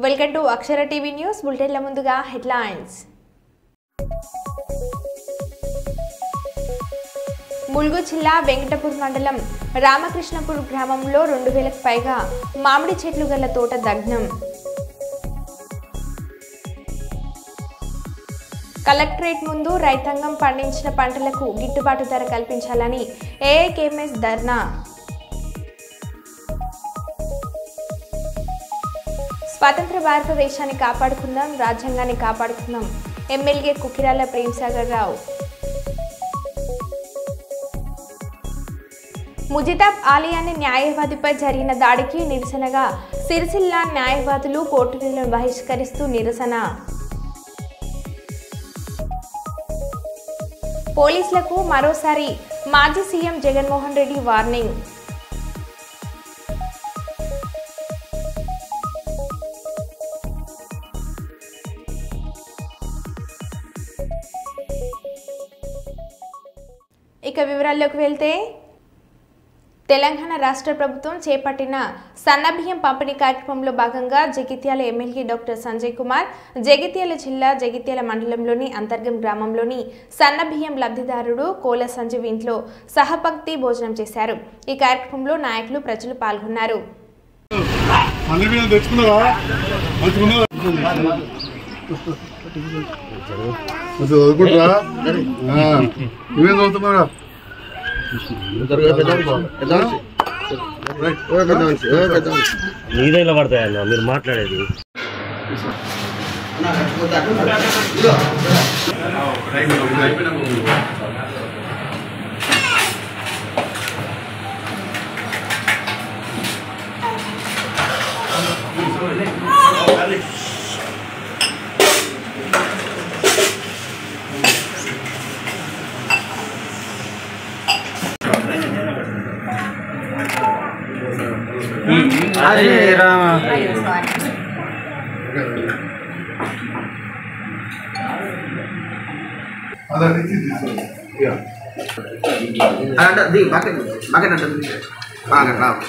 Welcome to Akshara TV news బులెటిన్ల ముందుగా headlines. Mulugu జిల్లా వెంకటపూర్ మండలం రామకృష్ణపూర్ గ్రామంలో 2000కు పైగా మామిడి చెట్లు గల తోట దగ్నం. కలెక్టరేట్ ముందు రైతాంగం పండించిన పంటలకు గిట్టుబాటు ధర కల్పించాలని ఏఐకేఎంఎస్ ధర్నా. స్వతంత్ర భారతదేశాన్ని కాపాడుకుందాం, రాజ్యాంగాన్ని కాపాడుకుందాం. ఎమ్మెల్యే కుకిరాల ప్రేమ్సాగర్ రావు. ముజితాబ్ ఆలియాని న్యాయవాదిపై జరిగిన దాడికి నిరసనగా సిరిసిల్ల న్యాయవాదులు కోర్టులను బహిష్కరిస్తూ నిరసన. పోలీసులకు మరోసారి మాజీ సీఎం జగన్మోహన్ రెడ్డి వార్నింగ్. ఇక వివరాల్లోకి వెళ్తే, తెలంగాణ రాష్ట్ర ప్రభుత్వం చేపట్టిన సన్నబియ్యం పంపిణీ కార్యక్రమంలో భాగంగా జగిత్యాల ఎమ్మెల్యే డాక్టర్ సంజయ్ కుమార్ జగిత్యాల జిల్లా జగిత్యాల మండలంలోని అంతర్గం గ్రామంలోని సన్నబియ్యం లబ్ధిదారుడు కోల సంజీవ్ ఇంట్లో సహపంక్తి భోజనం చేశారు. ఈ కార్యక్రమంలో నాయకులు, ప్రజలు పాల్గొన్నారు. నీదైనా పడతాయన్న మీరు మాట్లాడేది. హరే రామ అంటే బకెట్ బకెట్ అంటే బాగా రావు.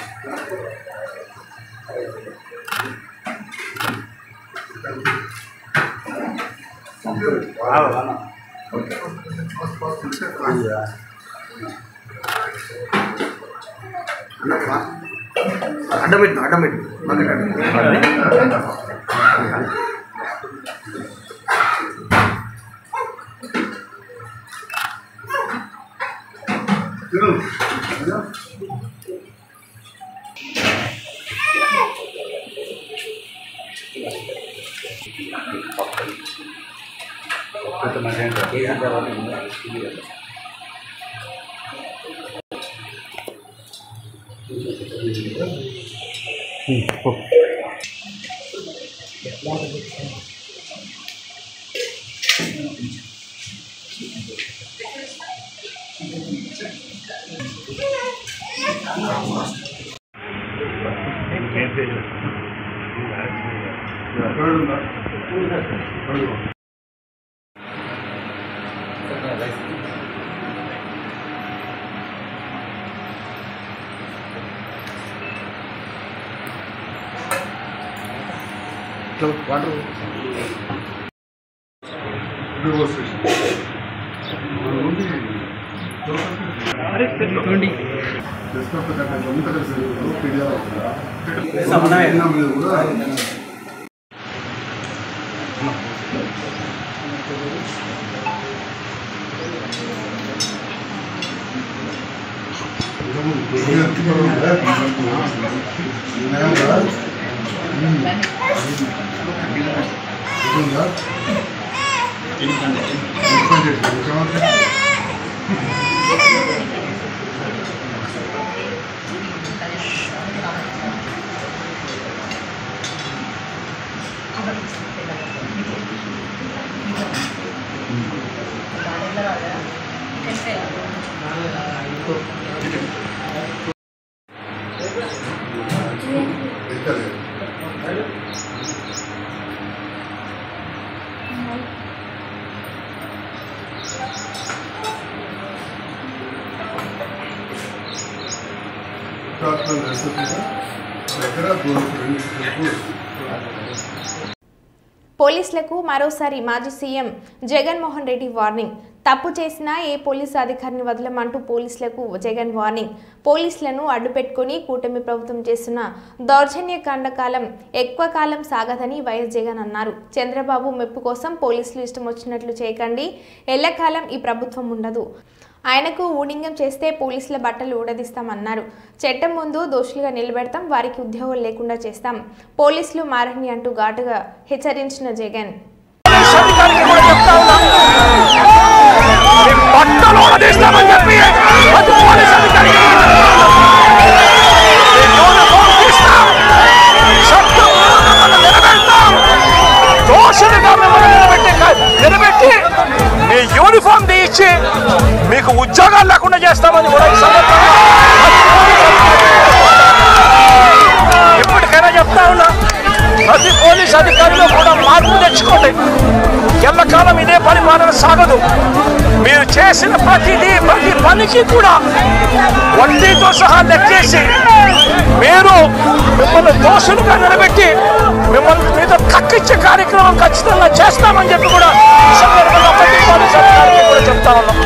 అడ్డమెట్టు అడ్డమెట్టు బకెట్ వాటర్ Doctor, పోలీసులకు మరోసారి మాజీ సీఎం జగన్మోహన్ రెడ్డి వార్నింగ్. తప్పు చేసినా ఏ పోలీసు అధికారిని వదలమంటూ పోలీసులకు జగన్ వార్నింగ్. పోలీసులను అడ్డుపెట్టుకుని కూటమి ప్రభుత్వం చేస్తున్న దౌర్జన్యకాండ కాలం ఎక్కువ కాలం సాగదని వైఎస్ జగన్ అన్నారు. చంద్రబాబు మెప్పు కోసం పోలీసులు ఇష్టం వచ్చినట్లు చేయకండి, ఎల్లకాలం ఈ ప్రభుత్వం ఉండదు. ఆయనకు ఊడింగం చేస్తే పోలీసుల బట్టలు ఊడదీస్తామన్నారు. చట్టం ముందు దోషులుగా నిలబెడతాం, వారికి ఉద్యోగాలు లేకుండా చేస్తాం, పోలీసులు మారని అంటూ ఘాటుగా హెచ్చరించిన జగన్. మీ యూనిఫామ్ తీయించి మీకు ఉద్యోగాలు లేకుండా చేస్తామని కూడా ఇప్పటికైనా చెప్తా ఉన్నా. ప్రతి పోలీస్ అధికారిలో కూడా మార్పు తెచ్చుకోండి. ఎల్లకాలం ఇదే పరిపాలన సాగదు. మీరు చేసిన ప్రతి పనికి కూడా వడ్డీతో సహా లెక్కేసి మీరు మిమ్మల్ని దోషులుగా నిలబెట్టి మిమ్మల్ని మీద కక్కిచ్చే కార్యక్రమం ఖచ్చితంగా చేస్తామని చెప్పి కూడా చెప్తా ఉన్నాం.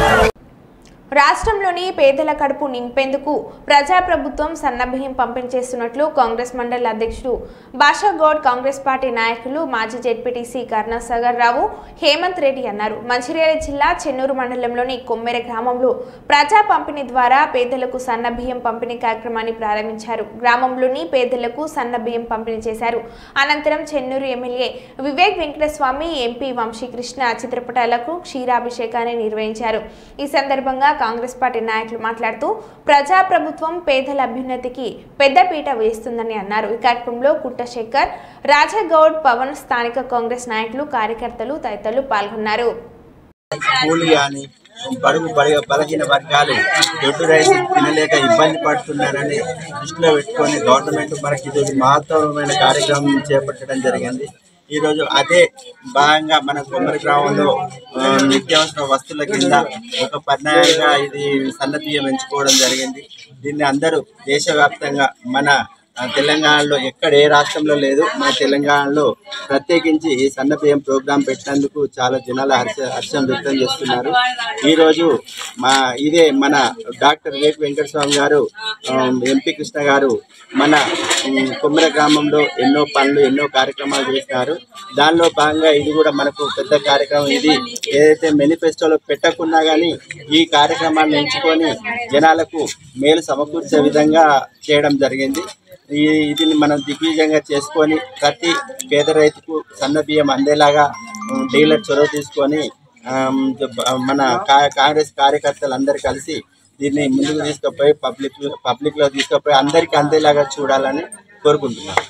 రాష్ట్రంలోని పేదల కడుపు నింపేందుకు ప్రజాప్రభుత్వం సన్నబియ్యం పంపిణీ చేస్తున్నట్లు కాంగ్రెస్ మండలి అధ్యక్షుడు భాషాగౌడ్, కాంగ్రెస్ పార్టీ నాయకులు మాజీ జెడ్పీటీసీ కరుణాసాగర్ రావు, హేమంత్ రెడ్డి అన్నారు. మంచిర్యాల జిల్లా చెన్నూరు మండలంలోని కొమ్మెర గ్రామంలో ప్రజా పంపిణీ ద్వారా పేదలకు సన్నబియ్యం పంపిణీ కార్యక్రమాన్ని ప్రారంభించారు. గ్రామంలోని పేదలకు సన్నబియ్యం పంపిణీ చేశారు. అనంతరం చెన్నూరు ఎమ్మెల్యే వివేక్ వెంకటస్వామి, ఎంపీ వంశీకృష్ణ చిత్రపటాలకు క్షీరాభిషేకాన్ని నిర్వహించారు. ఈ సందర్భంగా కాంగ్రెస్ పార్టీ నాయకులు మాట్లాడుతూ ప్రజాప్రభుత్వం పేదల అభ్యున్నతికి పెద్దపీట వేస్తుందని అన్నారు. ఈ కార్యక్రమంలో కుట్టశేఖర్, రాజాగౌడ్, పవన్, స్థానిక కాంగ్రెస్ నాయకులు, కార్యకర్తలు తదితరులు పాల్గొన్నారు. బలహీన వర్గాలు దొడ్డు రైతు తినలేక ఇబ్బంది పడుతున్నారని దృష్టిలో పెట్టుకొని గవర్నమెంట్ మనకి ఇది మహత్తరమైన కార్యక్రమం చేపట్టడం జరిగింది. ఈరోజు అదే భాగంగా మన కొమ్మరి గ్రామంలో నిత్యావసర వస్తువుల కింద ఒక పర్యాయంగా ఇది సన్నబియ్యం ఎంచుకోవడం జరిగింది. దీన్ని అందరూ దేశవ్యాప్తంగా మన తెలంగాణలో ఎక్కడ ఏ రాష్ట్రంలో లేదు, మన తెలంగాణలో ప్రత్యేకించి ఈ సన్నబియ్యం ప్రోగ్రాం పెట్టినందుకు చాలా జనాల హర్షం వ్యక్తం చేస్తున్నారు. ఈరోజు ఇదే మన డాక్టర్ వివేక్ వెంకటస్వామి గారు, ఎంపీ కృష్ణ గారు మన కొమ్మెర గ్రామంలో ఎన్నో పనులు ఎన్నో కార్యక్రమాలు చేస్తున్నారు. దానిలో భాగంగా ఇది కూడా మనకు పెద్ద కార్యక్రమం. ఇది ఏదైతే మేనిఫెస్టోలో పెట్టకున్నా కానీ ఈ కార్యక్రమాన్ని ఎంచుకొని జనాలకు మేలు సమకూర్చే విధంగా చేయడం జరిగింది. ఇది మనం దిగ్విజయంగా చేసుకొని ప్రతి పేద రైతుకు సన్నబియ్యం అందేలాగా డీలర్ చొరవ తీసుకొని మన కాంగ్రెస్ కార్యకర్తలు అందరూ కలిసి దీన్ని ముందుకు తీసుకుపోయి పబ్లిక్లో తీసుకుపోయి అందరికీ అందేలాగా చూడాలని కోరుకుంటున్నాను.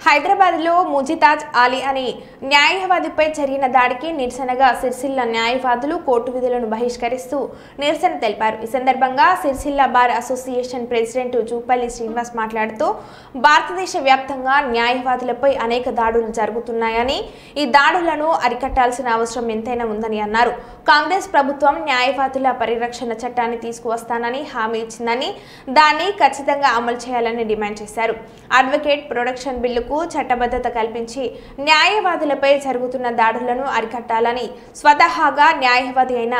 హైదరాబాద్లో ముజితాజ్ అలీ అని న్యాయవాదిపై జరిగిన దాడికి నిరసనగా సిరిసిల్ల న్యాయవాదులు కోర్టు విధులను బహిష్కరిస్తూ నిరసన తెలిపారు. ఈ సందర్భంగా Sircilla bar association president Jupalli Srinivas మాట్లాడుతూ భారతదేశ వ్యాప్తంగా న్యాయవాదులపై అనేక దాడులు జరుగుతున్నాయని, ఈ దాడులను అరికట్టాల్సిన అవసరం ఎంతైనా ఉందని అన్నారు. కాంగ్రెస్ ప్రభుత్వం న్యాయవాదుల పరిరక్షణ చట్టాన్ని తీసుకువస్తానని హామీ ఇచ్చిందని, దాన్ని ఖచ్చితంగా అమలు చేయాలని డిమాండ్ చేశారు. అడ్వకేట్ ప్రొడక్షన్ బిల్లుకు చట్టబద్ధత కల్పించి న్యాయవాదులపై జరుగుతున్న దాడులను అరికట్టాలని స్వతహాగా న్యాయవాది అయిన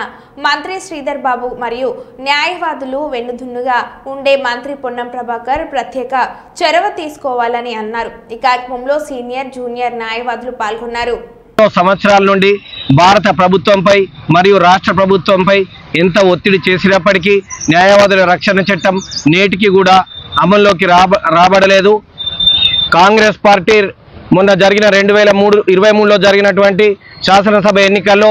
మంత్రి శ్రీధర్ బాబు మరియు న్యాయవాదులు వెన్నుదున్నుగా ఉండే మంత్రి పొన్నం ప్రభాకర్ ప్రత్యేక చొరవ తీసుకోవాలని అన్నారు. ఈ కార్యక్రమంలో సీనియర్, జూనియర్ న్యాయవాదులు పాల్గొన్నారు. సంవత్సరాల నుండి భారత ప్రభుత్వంపై మరియు రాష్ట్ర ప్రభుత్వంపై ఎంత ఒత్తిడి చేసినప్పటికీ న్యాయవాదుల రక్షణ చట్టం నేటికి కూడా అమల్లోకి రాబడలేదు. కాంగ్రెస్ పార్టీ మొన్న జరిగిన 2023లో జరిగినటువంటి శాసనసభ ఎన్నికల్లో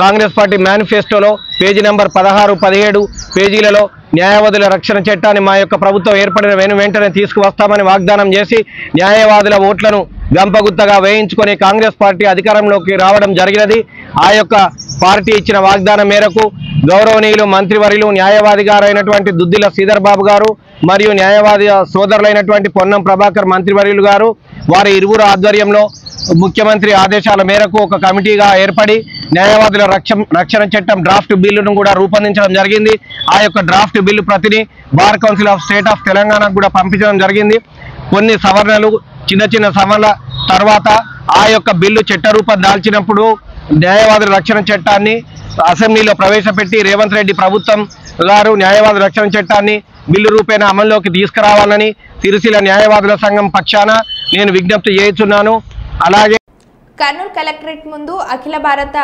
కాంగ్రెస్ పార్టీ మేనిఫెస్టోలో పేజీ నెంబర్ 16, 17 పేజీలలో న్యాయవాదుల రక్షణ చట్టాన్ని మా యొక్క ప్రభుత్వం ఏర్పడిన వెంటనే తీసుకువస్తామని వాగ్దానం చేసి న్యాయవాదుల ఓట్లను గంపగుత్తగా వేయించుకొని కాంగ్రెస్ పార్టీ అధికారంలోకి రావడం జరిగినది. ఆ యొక్క పార్టీ ఇచ్చిన వాగ్దానం మేరకు గౌరవనీయులు మంత్రివర్యులు న్యాయవాది గారైనటువంటి దుద్దిల శ్రీధర్ బాబు గారు మరియు న్యాయవాది సోదరులైనటువంటి పొన్నం ప్రభాకర్ మంత్రివర్యులు గారు వారి ఇరువురు ఆధ్వర్యంలో ముఖ్యమంత్రి ఆదేశాల మేరకు ఒక కమిటీగా ఏర్పడి న్యాయవాదుల రక్షణ చట్టం డ్రాఫ్ట్ బిల్లును కూడా రూపొందించడం జరిగింది. ఆ యొక్క డ్రాఫ్ట్ బిల్లు ప్రతిని bar council of state of తెలంగాణకు కూడా పంపించడం జరిగింది. కొన్ని సవరణలు చిన్న చిన్న సవరణల తర్వాత ఆ యొక్క బిల్లు చట్టరూపం దాల్చినప్పుడు న్యాయవాదుల రక్షణ చట్టాన్ని అసెంబ్లీలో ప్రవేశపెట్టి రేవంత్ రెడ్డి ప్రభుత్వం గారు న్యాయవాదుల రక్షణ చట్టాన్ని బిల్లు రూపేణ అమల్లోకి తీసుకురావాలని సిరిసిల్ల న్యాయవాదుల సంఘం పక్షాన నేను విజ్ఞప్తి చేస్తున్నాను. అలాగే కర్నూలు కలెక్టరేట్ ముందు అఖిల భారత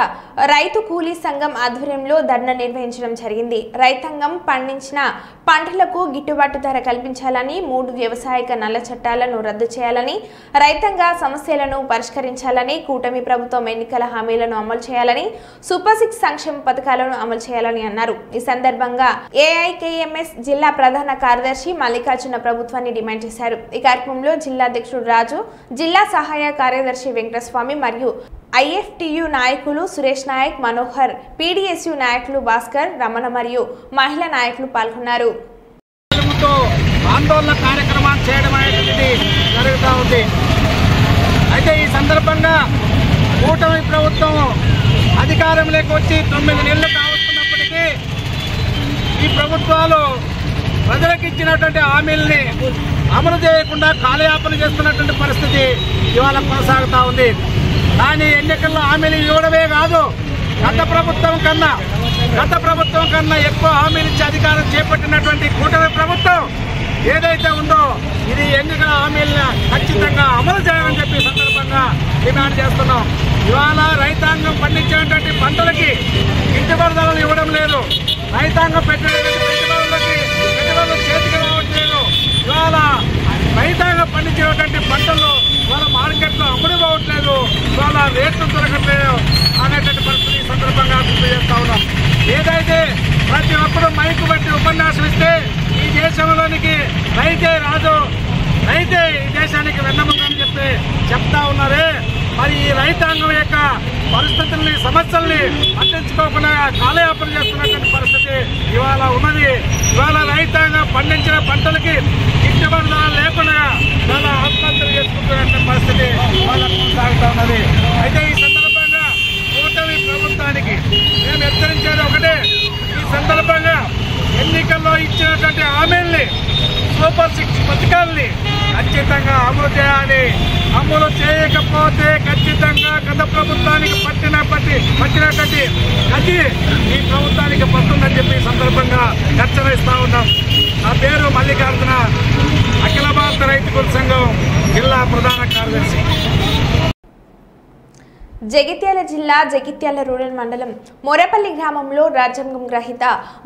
రైతు కూలీ సంఘం ఆధ్వర్యంలో ధర్నా నిర్వహించడం జరిగింది. రైతాంగం పండించిన పంటలకు గిట్టుబాటు ధర కల్పించాలని, 3 వ్యవసాయక నల్ల చట్టాలను రద్దు చేయాలని, రైతాంగ సమస్యలను పరిష్కరించాలని, కూటమి ప్రభుత్వం ఎన్నికల హామీలను అమలు చేయాలని, సూపర్ 6 సంక్షేమ పథకాలను అమలు చేయాలని అన్నారు. ఈ సందర్భంగా ఏఐకేఎంఎస్ జిల్లా ప్రధాన కార్యదర్శి మల్లికార్జున ప్రభుత్వాన్ని డిమాండ్ చేశారు. ఈ కార్యక్రమంలో జిల్లా అధ్యక్షుడు రాజు, జిల్లా సహాయ కార్యదర్శి వెంకటస్వామి మరియు ఐఎఫ్టియు నాయకులు సురేష్ నాయక్, మనోహర్, పీడీఎస్యు నాయకులు భాస్కర్, రమణ మరియు మహిళా నాయకులు పాల్గొన్నారు. ఆందోళన కార్యక్రమాలు చేయడం అనేది జరుగుతూ ఉంది. అయితే ఈ సందర్భంగా కూటమి ప్రభుత్వం అధికారంలోకి వచ్చి 9 నెలలు కావస్తున్నప్పటికీ ఈ ప్రభుత్వాలు ప్రజలకు ఇచ్చినటువంటి హామీల్ని అమలు చేయకుండా కాలయాపన చేస్తున్నటువంటి పరిస్థితి ఇవాళ కొనసాగుతూ ఉంది. కానీ ఎన్నికల్లో హామీలు ఇవ్వడమే కాదు, గత ప్రభుత్వం కన్నా ఎక్కువ హామీలు ఇచ్చి అధికారం చేపట్టినటువంటి కూటమి ప్రభుత్వం ఏదైతే ఉందో ఇది ఎన్నికల హామీలను ఖచ్చితంగా అమలు చేయాలని చెప్పి సందర్భంగా డిమాండ్ చేస్తున్నాం. ఇవాళ రైతాంగం పండించినటువంటి పంటలకి గిట్టుబాటు ధరలు ఇవ్వడం లేదు. రైతాంగం పెట్టుబడులు చేతికి రావట్లేదు. ఇవాళ రైతాంగం పండించినటువంటి పంటలు వాళ్ళ మార్కెట్లో అమ్ముడుపోవట్లేదు, వాళ్ళ రేట్లు దొరకట్లేదు అనేటువంటి పరిస్థితి సందర్భంగా గుర్తు చేస్తా ఉన్నాం. ఏదైతే ప్రతి ఒక్కరూ మైకు బట్టి ఉపన్యాసం ఇస్తే ఈ దేశంలోనికి రైతే రాజు, రైతే ఈ దేశానికి వెన్నెముక అని చెప్పి చెప్తా ఉన్నారే, మరి ఈ రైతాంగం యొక్క పరిస్థితుల్ని సమస్యల్ని పట్టించుకోకుండా కాలయాపన చేస్తున్నటువంటి పరిస్థితి ఇవాళ ఉన్నది. ఇవాళ రైతాంగం పండించిన పంటలకి గిట్టుబాటు ధర లేకుండా చాలా ఆత్మహత్యలు చేసుకుంటున్న పరిస్థితి ఇవాళ కొనసాగుతూ ఉన్నది. అయితే ఈ సందర్భంగా కూటమి ప్రభుత్వానికి మేము హెచ్చరించేది ఒకటే, ఈ సందర్భంగా ఎన్నికల్లో ఇచ్చినటువంటి హామీల్ని సూపర్ 6 పథకాల్ని ఖచ్చితంగా అమలు చేయాలి. అమలు చేయకపోతే ఖచ్చితంగా గత ప్రభుత్వానికి పట్టినటువంటి గతి ఈ ప్రభుత్వానికి పడుతుందని చెప్పి సందర్భంగా హెచ్చరిస్తా ఉన్నాం. నా పేరు మల్లికార్జున, అఖిల భారత రైతు కూలీ సంఘం జిల్లా ప్రధాన కార్యదర్శి. జగిత్యాల జిల్లా జగిత్యాల రూరల్ మండలం మోరపల్లి గ్రామంలో రాజ్యాంగం గ్రహీత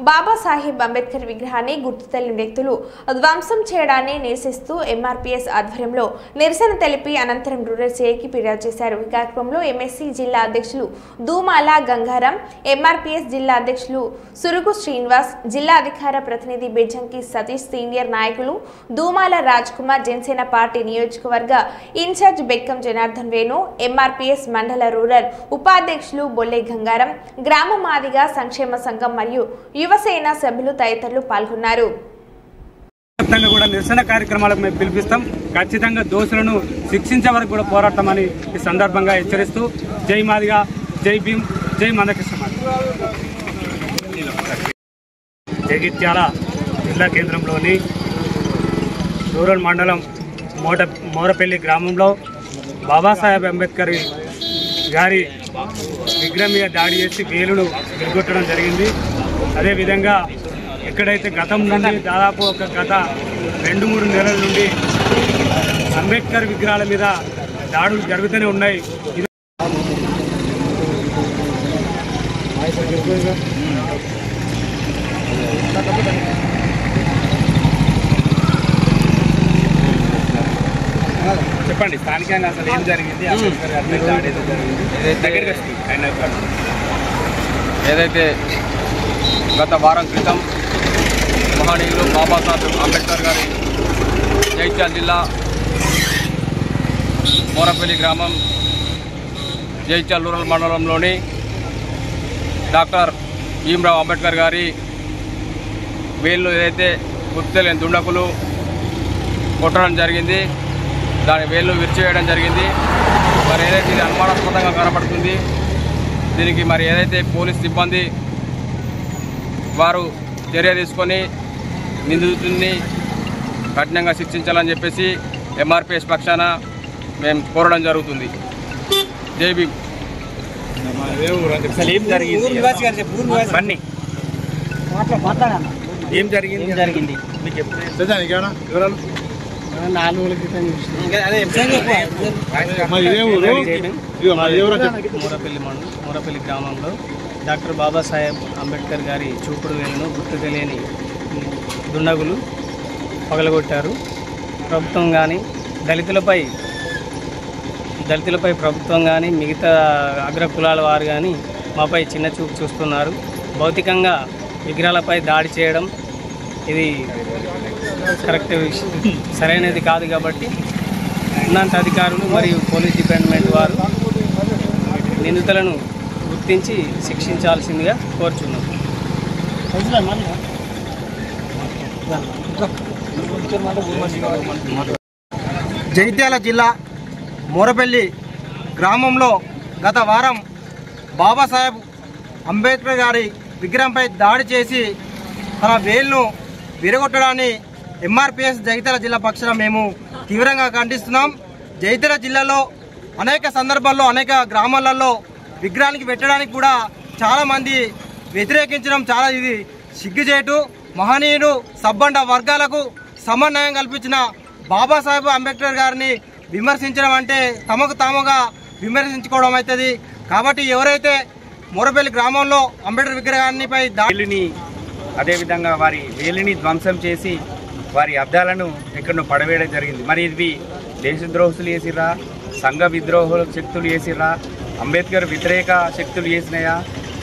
బాబాసాహెబ్ అంబేద్కర్ విగ్రహాన్ని గుర్తు తెలియని వ్యక్తులు ధ్వంసం చేయడాన్ని నిరసిస్తూ ఎంఆర్పీఎస్ ఆధ్వర్యంలో నిరసన తెలిపి అనంతరం రూరల్ సిఐకి ఫిర్యాదు చేశారు. ఈ కార్యక్రమంలో ఎంఎస్సీ జిల్లా అధ్యక్షులు దూమాల గంగారం, ఎంఆర్పీఎస్ జిల్లా అధ్యక్షులు సురుగు శ్రీనివాస్, జిల్లా అధికార ప్రతినిధి బెజ్జంకి సతీష్, సీనియర్ నాయకులు దూమాల రాజ్ కుమార్, జనసేన పార్టీ నియోజకవర్గ ఇన్ఛార్జ్ బెక్కం జనార్దన్ వేణు, ఎంఆర్పీఎస్ మండల రూరల్ ఉపాధ్యక్షులు బొల్లె గంగారం, గ్రామ మాదిగ సంక్షేమ సంఘం మరియు యువసేన సభ్యులు తదితరులు పాల్గొన్నారు. కూడా నిరసన కార్యక్రమాలకు మేము పిలిపిస్తాం. ఖచ్చితంగా దోషులను శిక్షించే వరకు కూడా పోరాడతామని ఈ సందర్భంగా హెచ్చరిస్తూ జై మాదిగ, జై భీమ్, జై మందకృష్ణ. జగిత్యాల జిల్లా కేంద్రంలోని రూరల్ మండలం మోరపల్లి గ్రామంలో బాబాసాహెబ్ అంబేద్కర్ గారి విగ్రహం మీద దాడి చేసి వేలును విరగొట్టడం జరిగింది. అదేవిధంగా ఎక్కడైతే గతం నుండి దాదాపు గత 2-3 నెలల నుండి అంబేద్కర్ విగ్రహాల మీద దాడులు జరుగుతూనే ఉన్నాయి. చెప్పండి, స్థానికంగా అసలు ఏం జరిగింది? ఏదైతే గత వారం క్రితం మహనీయులు బాబాసాహెబ్ అంబేద్కర్ గారి జగిత్యాల జిల్లా మోరపల్లి గ్రామం జగిత్యాల రూరల్ మండలంలోని డాక్టర్ భీమ్రావ్ అంబేద్కర్ గారి వేళ్ళు ఏదైతే గుర్తులేని దుండకులు కొట్టడం జరిగింది, దాని వేళ్ళు విరిచివేయడం జరిగింది. మరి ఏదైతే ఇది అనుమానాస్పదంగా కనబడుతుంది, దీనికి మరి ఏదైతే పోలీస్ సిబ్బంది వారు చర్య తీసుకొని నిందితుడిని కఠినంగా శిక్షించాలని చెప్పేసి ఎంఆర్పిఎస్ పక్షాన మేము కోరడం జరుగుతుంది. జై భీమ్. ఏం జరిగింది మూరపల్లి గ్రామంలో డాక్టర్ బాబాసాహెబ్ అంబేద్కర్ గారి చూపుడు వేలును గుర్తు తెలియని దుండగులు పగలగొట్టారు. ప్రభుత్వం కానీ దళితులపై ప్రభుత్వం కానీ మిగతా అగ్ర కులాల వారు కానీ మాపై చిన్న చూపు చూస్తున్నారు. భౌతికంగా విగ్రహాలపై దాడి చేయడం ఇది కరెక్ట్ సరైనది కాదు. కాబట్టి ఉన్నత అధికారులు మరియు పోలీస్ డిపార్ట్మెంట్ వారు నిందితులను గుర్తించి శిక్షించాల్సిందిగా కోరుచున్నాం. జగిత్యాల జిల్లా మూరపల్లి గ్రామంలో గత వారం బాబాసాహెబ్ అంబేద్కర్ గారి విగ్రహంపై దాడి చేసి తన వేలును విరగొట్టడాన్ని ఎంఆర్పిఎస్ జగిత్యాల జిల్లా పక్షాన మేము తీవ్రంగా ఖండిస్తున్నాం. జగిత్యాల జిల్లాలో అనేక సందర్భాల్లో అనేక గ్రామాలలో విగ్రహానికి పెట్టడానికి కూడా చాలామంది వ్యతిరేకించడం చాలా ఇది సిగ్గుచేటు. మహనీయుడు సబ్బండ వర్గాలకు సమన్వయం కల్పించిన బాబాసాహెబ్ అంబేద్కర్ గారిని విమర్శించడం అంటే తమకు తాముగా విమర్శించుకోవడం అవుతుంది. కాబట్టి ఎవరైతే మూరపల్లి గ్రామంలో అంబేద్కర్ విగ్రహాన్నిపై దాడిని అదేవిధంగా వారి వేలిని ధ్వంసం చేసి వారి అద్దాలను ఎక్కడో పడవేయడం జరిగింది. మరి ఇది దేశద్రోహులు చేసిరా, సంఘ విద్రోహ శక్తులు చేసిరా, అంబేద్కర్ వ్యతిరేక శక్తులు చేసినాయా,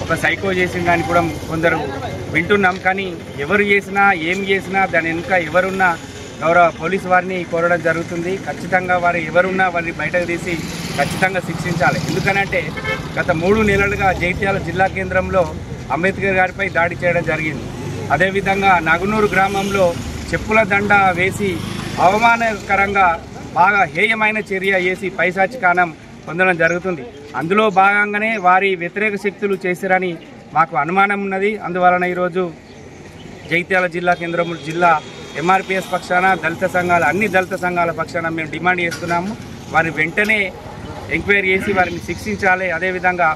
ఒక సైకో చేసిందని కూడా కొందరు వింటున్నాం. కానీ ఎవరు చేసినా ఏం చేసినా దాని వెనుక ఎవరున్నా గౌరవ పోలీసు వారిని కోరడం జరుగుతుంది. ఖచ్చితంగా వారు ఎవరున్నా వారిని బయటకు తీసి ఖచ్చితంగా శిక్షించాలి. ఎందుకనంటే గత 3 నెలలుగా జగిత్యాల జిల్లా కేంద్రంలో అంబేద్కర్ గారిపై దాడి చేయడం జరిగింది. అదేవిధంగా నగునూరు గ్రామంలో చెప్పుల దండ వేసి అవమానకరంగా బాగా హేయమైన చర్య చేసి పైశాచికానం పొందడం జరుగుతుంది. అందులో భాగంగానే వారి వ్యతిరేక శక్తులు చేశారని మాకు అనుమానం ఉన్నది. అందువలన ఈరోజు జగిత్యాల జిల్లా కేంద్రం జిల్లా ఎంఆర్పిఎస్ పక్షాన దళిత సంఘాల అన్ని దళిత సంఘాల పక్షాన మేము డిమాండ్ చేస్తున్నాము. వారిని వెంటనే ఎంక్వైరీ చేసి వారిని శిక్షించాలి. అదేవిధంగా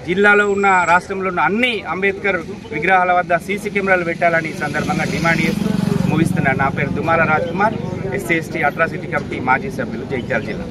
జిల్లాలో ఉన్న రాష్ట్రంలో ఉన్న అన్ని అంబేద్కర్ విగ్రహాల వద్ద సీసీ కెమెరాలు పెట్టాలని సందర్భంగా డిమాండ్ చేస్తూ ముగిస్తున్నాను. నా పేరు దుమాల రాజ్ కుమార్, ఎస్సీ/ఎస్టీ అట్రాసిటీ కమిటీ మాజీ సభ్యులు, జగిత్యాల జిల్లా.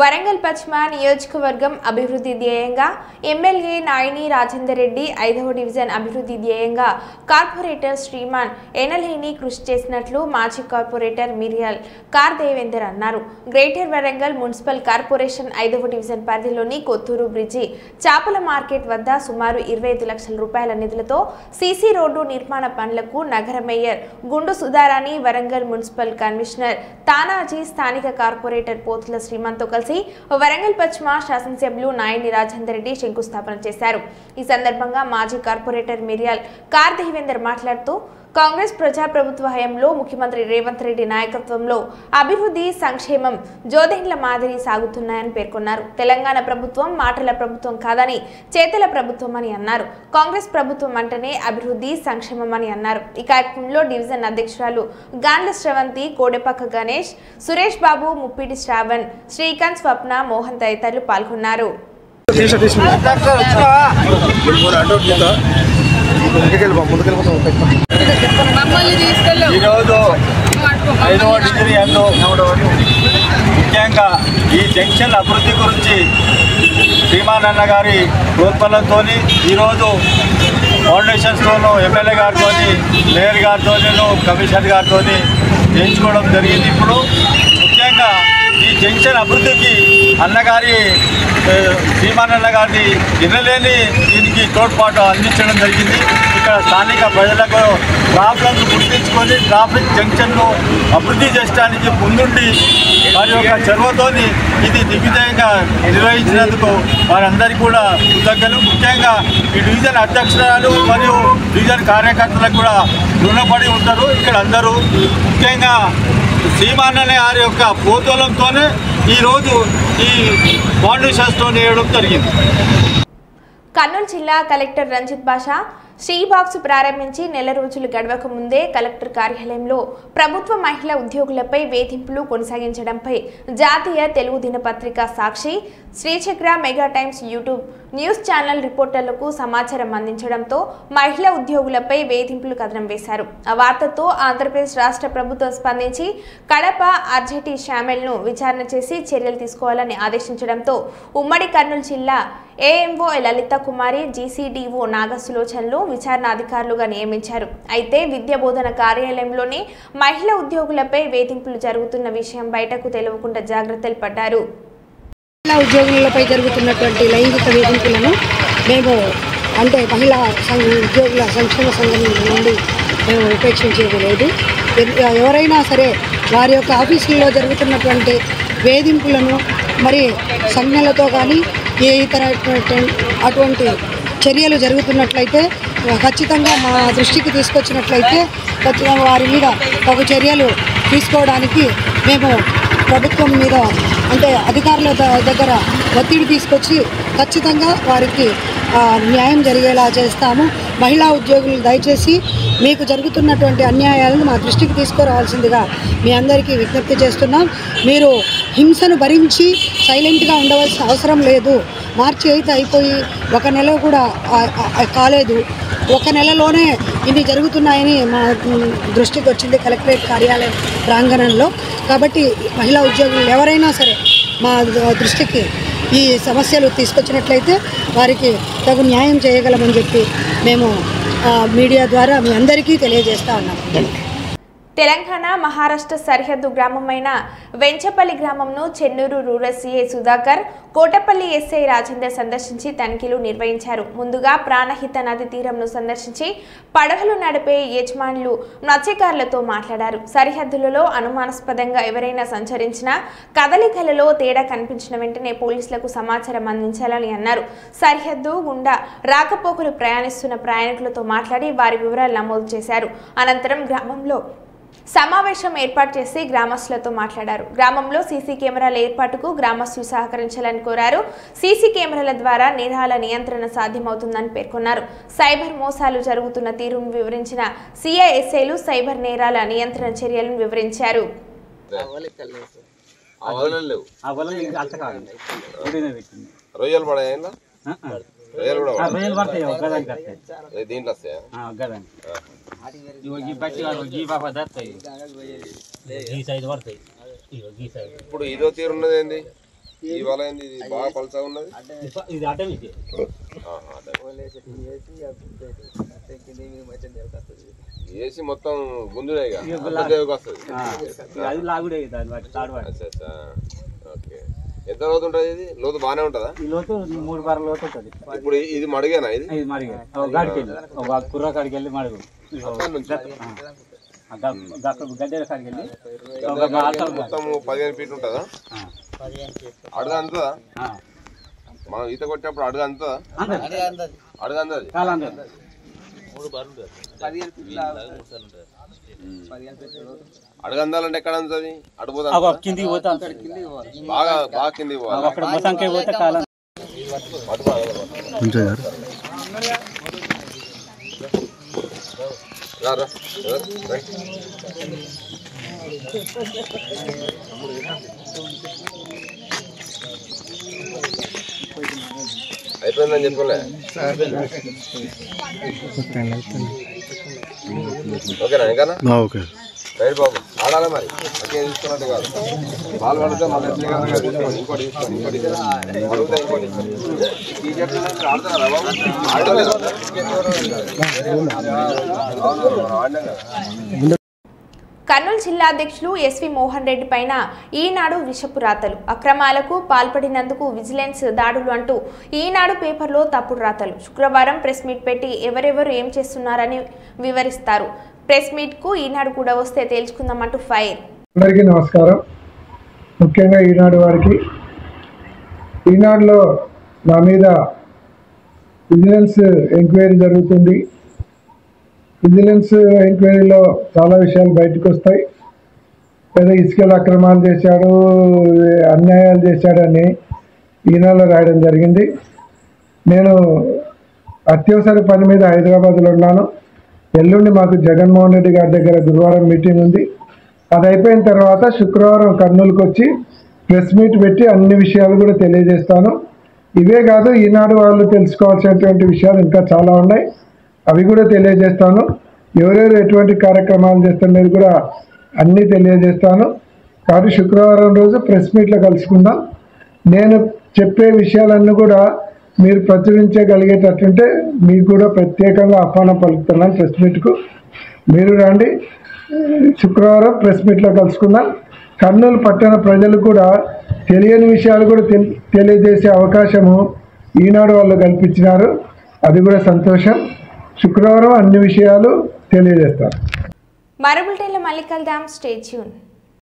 వరంగల్ పశ్చిమ నియోజకవర్గం అభివృద్ధి ధ్యేయంగా ఎమ్మెల్యే నాయని రాజేందర్ రెడ్డి 5వ డివిజన్ అభివృద్ధి ధ్యేయంగా కార్పొరేటర్ శ్రీమాన్ ఎనలేని కృషి చేసినట్లు మాజీ కార్పొరేటర్ మిరియాల్ కార్ దేవేందర్ అన్నారు. గ్రేటర్ వరంగల్ మున్సిపల్ కార్పొరేషన్ 5వ డివిజన్ పరిధిలోని కొత్తూరు బ్రిడ్జి చేపల మార్కెట్ వద్ద సుమారు 25 లక్షల రూపాయల నిధులతో సీసీ రోడ్డు నిర్మాణ పనులకు నగర మేయర్ గుండు సుధారాణి, వరంగల్ మున్సిపల్ కమిషనర్ తానాజీ, స్థానిక కార్పొరేటర్ పోతుల శ్రీమాన్తో కలిసి వరంగల్ పశ్చిమ శాసనసభ్యులు నాయని రాజేందర్ రెడ్డి శంకుస్థాపన చేశారు. ఈ సందర్భంగా మాజీ కార్పొరేటర్ మిరియాల్ కార్ దేవేందర్ మాట్లాడుతూ కాంగ్రెస్ ప్రజాప్రభుత్వ హయాంలో ముఖ్యమంత్రి రేవంత్ రెడ్డి నాయకత్వంలో అభివృద్ధి సంక్షేమం జోదెండ్ల మాదిరి సాగుతున్నాయని పేర్కొన్నారు. తెలంగాణ ప్రభుత్వం మాటల ప్రభుత్వం కాదని చేతల ప్రభుత్వం అని అన్నారు. కాంగ్రెస్ ప్రభుత్వం అంటేనే అభివృద్ధి సంక్షేమం అని అన్నారు. ఈ కార్యక్రమంలో డివిజన్ అధ్యక్షురాలు గాండ్ల శ్రవంతి, కోడెపక్క గణేష్, సురేష్ బాబు, ముప్పిడి శ్రావణ్, శ్రీకాంత్, స్వప్న, మోహన్ తదితరులు పాల్గొన్నారు. ఈరోజు 5వ డిగ్రీ అందు ముఖ్యంగా ఈ జంక్షన్ అభివృద్ధి గురించి శ్రీమానన్న గారి ప్రోత్సాహంతో ఈరోజు ఫౌండేషన్స్తోనూ ఎమ్మెల్యే గారితో, మేయర్ గారితో, కమిషనర్ గారితో చేయించుకోవడం జరిగింది. ఇప్పుడు ముఖ్యంగా ఈ జంక్షన్ అభివృద్ధికి అన్నగారి శ్రీమానన్న గారిని వినలేని దీనికి తోడ్పాటు అందించడం జరిగింది. ఇక్కడ స్థానిక ప్రజలకు ప్రాబ్లమ్స్ గుర్తించుకొని ట్రాఫిక్ జంక్షన్ను అభివృద్ధి చేయడానికి ముందుండి వారి యొక్క చొరవతోని ఇది దిగ్విజయంగా నిర్వహించినందుకు వారందరికీ కూడా కృతజ్ఞతలు. ముఖ్యంగా ఈ డివిజన్ అధ్యక్షురాలు మరియు డివిజన్ కార్యకర్తలకు కూడా రుణపడి ఉంటారు. ఇక్కడ అందరూ ముఖ్యంగా శ్రీమానన్న గారి యొక్క ప్రోత్సాహంతోనే ఈరోజు ఈ ఫౌండేషన్స్తో వేయడం జరిగింది. కర్నూలు జిల్లా కలెక్టర్ రంజిత్ బాషా శ్రీబాక్స్ ప్రారంభించి నెల రోజులు గడవక ముందే కలెక్టర్ కార్యాలయంలో ప్రభుత్వ మహిళా ఉద్యోగులపై వేధింపులు కొనసాగించడంపై జాతీయ తెలుగు దినపత్రిక Sakshi, Srichakra, mega times YouTube news channel రిపోర్టర్లకు సమాచారం అందించడంతో మహిళా ఉద్యోగులపై వేధింపులు కథనం వేశారు. ఆ వార్తతో ఆంధ్రప్రదేశ్ రాష్ట్ర ప్రభుత్వం స్పందించి కడప ఆర్జేటీ షామెల్ను విచారణ చేసి చర్యలు తీసుకోవాలని ఆదేశించడంతో ఉమ్మడి కర్నూలు జిల్లా ఏఎంఓ లలిత కుమారి, జీసీడీఓ నాగసులోచనలు విచారణ అధికారులుగా నియమించారు. అయితే విద్యా బోధన కార్యాలయంలోని మహిళా ఉద్యోగులపై వేధింపులు జరుగుతున్న విషయం బయటకు తెలియకుండా జాగ్రత్తలు పడ్డారు. మహిళా ఉద్యోగులపై జరుగుతున్నటువంటి లైంగిక వేధింపులను మేము మహిళా ఉద్యోగుల సంక్షేమ సంఘం నుండి మేము ఉపేక్షించేది లేదు. ఎవరైనా సరే వారి యొక్క ఆఫీసుల్లో జరుగుతున్నటువంటి వేధింపులను మరి సంజ్ఞలతో కానీ ఏ ఇతర అటువంటి చర్యలు జరుగుతున్నట్లయితే ఖచ్చితంగా మా దృష్టికి తీసుకొచ్చినట్లయితే ఖచ్చితంగా వారి మీద ఒక చర్యలు తీసుకోవడానికి మేము ప్రభుత్వం మీద అధికారుల దగ్గర ఒత్తిడి తీసుకొచ్చి ఖచ్చితంగా వారికి న్యాయం జరిగేలా చేస్తాము. మహిళా ఉద్యోగులు దయచేసి మీకు జరుగుతున్నటువంటి అన్యాయాలను మా దృష్టికి తీసుకురావాల్సిందిగా మీ అందరికీ విజ్ఞప్తి చేస్తున్నాం. మీరు హింసను భరించి సైలెంట్గా ఉండవలసిన అవసరం లేదు. మార్చి 8 అయిపోయి 1 నెల కూడా కాలేదు. 1 నెలలోనే ఇన్ని జరుగుతున్నాయని మా దృష్టికి వచ్చింది కలెక్టరేట్ కార్యాలయం ప్రాంగణంలో. కాబట్టి మహిళా ఉద్యోగులు ఎవరైనా సరే మా దృష్టికి ఈ సమస్యలు తీసుకొచ్చినట్లయితే వారికి తగు న్యాయం చేయగలమని చెప్పి మేము మీడియా ద్వారా మీ అందరికీ తెలియజేస్తా ఉన్నాం. తెలంగాణ మహారాష్ట్ర సరిహద్దు గ్రామమైన వెంచపల్లి గ్రామంను Chennur rural CI Sudhakar, Kotapalli SI Rajender సందర్శించి తనిఖీలు నిర్వహించారు. ముందుగా ప్రాణహిత నది తీరంను సందర్శించి పడవలు నడిపే యజమానులు, మత్స్యకారులతో మాట్లాడారు. సరిహద్దులలో అనుమానాస్పదంగా ఎవరైనా సంచరించినా కదలికలలో తేడా కనిపించిన వెంటనే పోలీసులకు సమాచారం అందించాలని అన్నారు. సరిహద్దు గుండా రాకపోకలు ప్రయాణిస్తున్న ప్రయాణికులతో మాట్లాడి వారి వివరాలు నమోదు చేశారు. అనంతరం గ్రామంలో సమావేశం ఏర్పాటు చేసి గ్రామస్తులతో మాట్లాడారు. గ్రామంలో సీసీ కెమెరాల ఏర్పాటుకు గ్రామస్తులు సహకరించాలని కోరారు. సీసీ కెమెరాల ద్వారా నేరాల నియంత్రణ సాధ్యమవుతుందని పేర్కొన్నారు. సైబర్ మోసాలు జరుగుతున్న తీరును వివరించిన సిఐఎస్ఐలు సైబర్ నేరాల నియంత్రణ చర్యలను వివరించారు. ఇప్పుడు ఇదో తీరు ఉన్నది ఏంది, ఈ వల ఏంది, ఇది బాగా పలసగా ఉన్నది. ఏసి మొత్తం గుందుడే వస్తుంది. ఓకే, ఎంత లోతు ఉంటుంది ఇది? లోతు బాగానే ఉంటుందా? లోతు 3 బార్ల లోతు ఉంటుంది. ఇప్పుడు ఇది మడిగేనా? ఇది కుర్ర కాడికి వెళ్ళి మడుగు గడ్డల కాడికి వెళ్ళి మొత్తం 15 ఫీట్ ఉంటుందా? అడుగు అంతా మనం ఈత కొట్టినప్పుడు అడుగు అంతా అడుగు అందది అడుగు అందాలంటే ఎక్కడ అంతది? అడుగు కిందికి పోతా, బాగా బాగా కిందికి పోవాలి. అయిపోయిందని చెప్పలే. ఓకేనా? ఇంకా ఓకే రైట్ బాబు, ఆడాలి మరి. అట్లా తీసుకున్నట్టు కాదు, బాల్ పడితే మళ్ళీ ఇంకోటి తీసుకోండి, ఇంకోటి అడుగుతా, ఇంకోటి ఆడుతున్నారా బాబు? ఆడలేదు. కర్నూలు జిల్లా అధ్యక్షులు ఎస్వి మోహన్ రెడ్డి పైన ఈనాడు విషపు రాతలు, అక్రమాలకు పాల్పడినందుకు విజిలెన్స్ దాడులు అంటూ ఈనాడు పేపర్లో తప్పుడు రాతలు. శుక్రవారం ప్రెస్ మీట్ పెట్టి ఎవరెవరు ఏం చేస్తున్నారని వివరిస్తారు. ప్రెస్ మీట్ కు ఈనాడు కూడా వస్తే తేల్చుకుందామంటూ ఫైర్. అందరికీ నమస్కారం. ముఖ్యంగా ఈనాడు వారికి, ఈనాడులో నా మీద విజిలెన్స్ ఎంక్వైరీ జరుగుతుంది. విజిలెన్స్ ఎంక్వైరీలో చాలా విషయాలు బయటకు వస్తాయి. ఏదో ఇసుకలు అక్రమాలు చేశాడు, అన్యాయాలు చేశాడని ఈనాడులో రాయడం జరిగింది. నేను అత్యవసర పని మీద హైదరాబాద్లో ఉన్నాను. ఎల్లుండి మాకు జగన్మోహన్ రెడ్డి గారి దగ్గర గురువారం మీటింగ్ ఉంది. అది అయిపోయిన తర్వాత శుక్రవారం కర్నూలుకు వచ్చి ప్రెస్ మీట్ పెట్టి అన్ని విషయాలు కూడా తెలియజేస్తాను. ఇవే కాదు, ఈనాడు వాళ్ళు తెలుసుకోవాల్సినటువంటి విషయాలు ఇంకా చాలా ఉన్నాయి, అవి కూడా తెలియజేస్తాను. ఎవరెవరు ఎటువంటి కార్యక్రమాలు చేస్తున్నది కూడా అన్నీ తెలియజేస్తాను. కాబట్టి శుక్రవారం రోజు ప్రెస్ మీట్లో కలుసుకుందాం. నేను చెప్పే విషయాలన్నీ కూడా మీరు ప్రచురించగలిగేటట్టుంటే మీకు కూడా ప్రత్యేకంగా ఆహ్వానం పలుకుతున్నాను ప్రెస్ మీట్కు. మీరు రండి, శుక్రవారం ప్రెస్ మీట్లో కలుసుకుందాం. కర్నూలు పట్టణ ప్రజలు కూడా తెలియని విషయాలు కూడా తెలియజేసే అవకాశము ఈనాడు వాళ్ళు కల్పించినారు, అది కూడా సంతోషం. శుక్రవారం అన్ని విషయాలు తెలియజేస్తారు. మరో బులెటిన్లో మళ్ళీ కలుద్దాం. Stay tune.